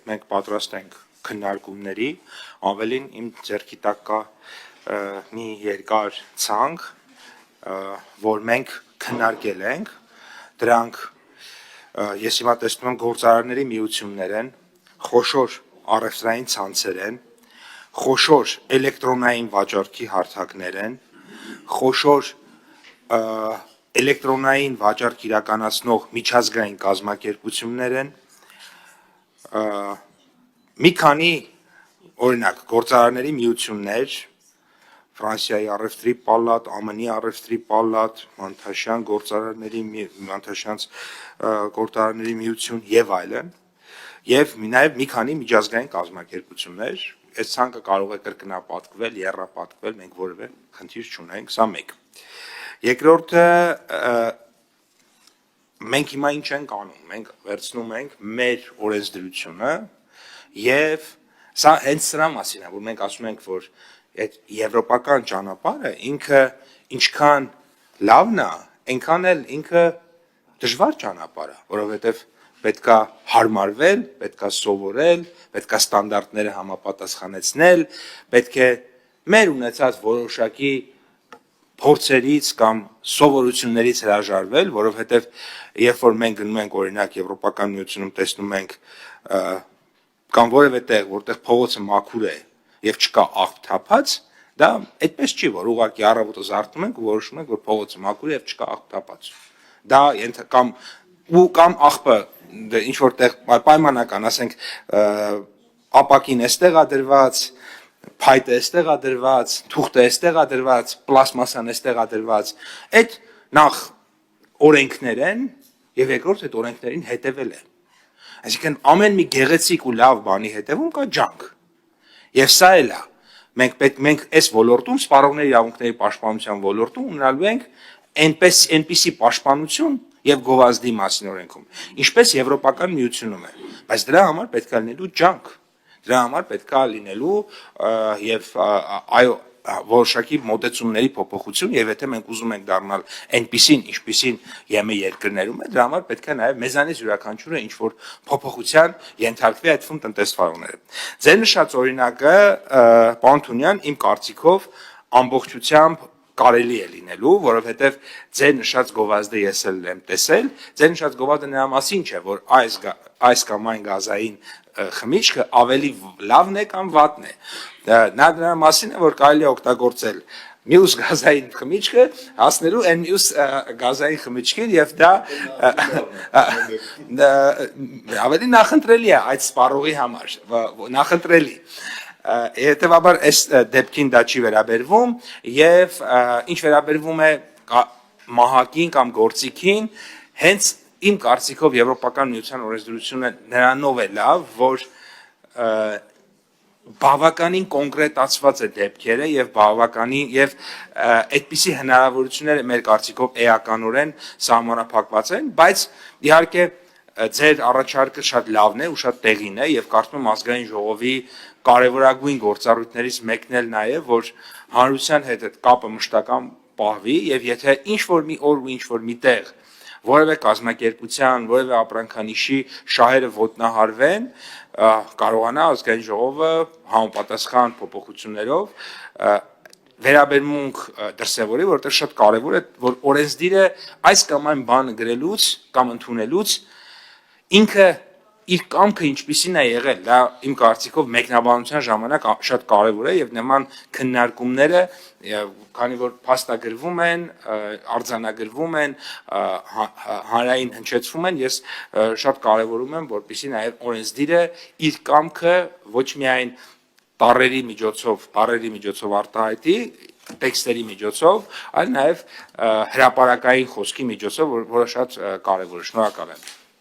Մենք պատրաստ ենք քննարկումների, ավելին իմ ձեռքի տակ կա մի երկար ցանկ, որ մենք քննարկել ենք, դրանք ես հիմա տեսնում եմ գործարարների միություններ են, խոշոր առևտրային ցանցեր են, խոշոր էլեկտրոնային վաճառքի հարթակներ են, խոշոր էլեկտրոնային վաճառք իրականացնող միջազգային կազմակերպություններ են, մի քանի օրինակ գործարարների միություններ, Ֆրանսիայի առևտրի պալատ, ԱՄՆ-ի առևտրի պալատ, Մանթաշյան Մանթաշյանց գործարարների միություն եւ այլն, եւ նաեւ մի քանի միջազգային կազմակերպություններ, այս ցանկը կարող է կրկնապատկվել, եռապատկվել, մենք որևէ խնդիր չունենք, սա մեկ։ Երկրորդը մենք հիմա ինչ ենք անում, մենք վերցնում ենք մեր օրենսդրությունը եւ սա հենց սրա մասին է, որ մենք ասում ենք, որ այդ եվրոպական ճանապարհը ինքը ինչքան լավն է, այնքան էլ ինքը դժվար ճանապարհ է, որովհետեւ պետքա հարմարվել, պետքա սովորել, պետքա ստանդարտները համապատասխանեցնել, պետք է մեր ունեցած որոշակի փորձերից կամ սովորություններից հրաժարվել, որովհետև երբ որ մենք գնում ենք օրինակ Եվրոպական միությունում տեսնում ենք կամ որևէ տեղ, որտեղ փողոցը մաքուր է եւ չկա աղբ թափած, դա այդպես չի, որ ուղղակի առավոտը զարթնում ենք ու որոշում ենք, որ փողոցը մաքուր է եւ չկա աղբ թափած։ Դա կամ աղբը ինչ որտեղ պայմանական, ասենք ապակին էստեղ է դրված, փայտը էստեղ է դրված, թուղթը էստեղ է դրված, պլաստմասան էստեղ է դրված, այդ նախ օրենքներ են եւ երկրորդ այդ օրենքներին հետեւել է։ Այսինքն ամեն մի գեղեցիկ ու լավ բանի հետևում կա ջանք։ Եվ սա էլ է։ Մենք այս ոլորտում սպառողների իրավունքների պաշտպանության ոլորտում ունենալու ենք այնպիսի պաշտպանություն եւ գովազդի մասին օրենքում, ինչպես Եվրոպական միությունում է, բայց դրա համար պետք է լինելու ջանք, դրա համար պետք է լինելու եւ որոշակի մոտեցումների փոփոխություն եւ եթե մենք ուզում ենք դառնալ այնպիսին, ինչպիսին ԵՄ երկրներում է, դրա համար պետք է նաեւ մեզանից յուրաքանչյուրը ինչ որ փոփոխության ենթարկվի այդ թվում տնտեսվարողները։ Ձեր նշած օրինակը, պարոն Թունյան, իմ կարծիքով ամբողջությամբ կարելի է լինելու, որովհետև ձեր նշած գովազդը ես էլ եմ տեսել, ձեր նշած գովազդը նրա մասին չէ, որ այս կամ այն գազային խմիչքը ավելի լավն է կամ վատն է։ Նա նրա մասին է, որ կարելի է օգտագործել մյուս գազային խմիչքը հասնելու այն մյուս գազային խմիչքին եւ դա ավելի նախընտրելի է այդ սպառողի համար, նախընտրելի։ Հետևաբար այս դեպքին դա չի վերաբերվում եւ ինչ վերաբերվում է մահակին կամ գործիքին, հենց իմ կարծիքով Եվրոպական միության օրենսդրությունը նրանով է լավ, որ բավականին կոնկրետացված է դեպքերը եւ բավականին եւ այդպիսի հնարավորությունները մեր կարծիքով էականորեն սահմանափակված են, բայց իհարկե ձեր առաջարկը շատ լավն է ու շատ տեղին է եւ կարծում եմ ազգային ժողովի կարևորագույն գործառույթներից մեկն էլ նա է, որ հանրության հետ այդ կապը մշտական պահվի եւ եթե ինչ որ մի օր ու ինչ որ մի տեղ որևէ կազմակերպության, որևէ ապրանքանիշի շահերը ոտնահարվեն, կարողանա ազգային ժողովը համապատասխան փոփոխություններով վերաբերմունք դրսևորի, որովհետեւ շատ կարեւոր է, որ օրենսդիրը այս կամ այն բանը գրելուց կամ ընդունելուց ինքը իր կամքը ինչպիսին է եղել, դա իմ կարծիքով մեկնաբանության ժամանակ շատ կարևոր է եւ նման քննարկումները, քանի որ փաստագրվում են, արձանագրվում են, հանրային հնչեցվում են, ես շատ կարևորում եմ, որպեսզի նաեւ օրենսդիրը իր կամքը ոչ միայն բառերի միջոցով արտահայտի, տեքստերի միջոցով, այլ նաեւ հրապարակային խոսքի միջոցով, որը շատ կարևոր է։ Շնորհակալ եմ։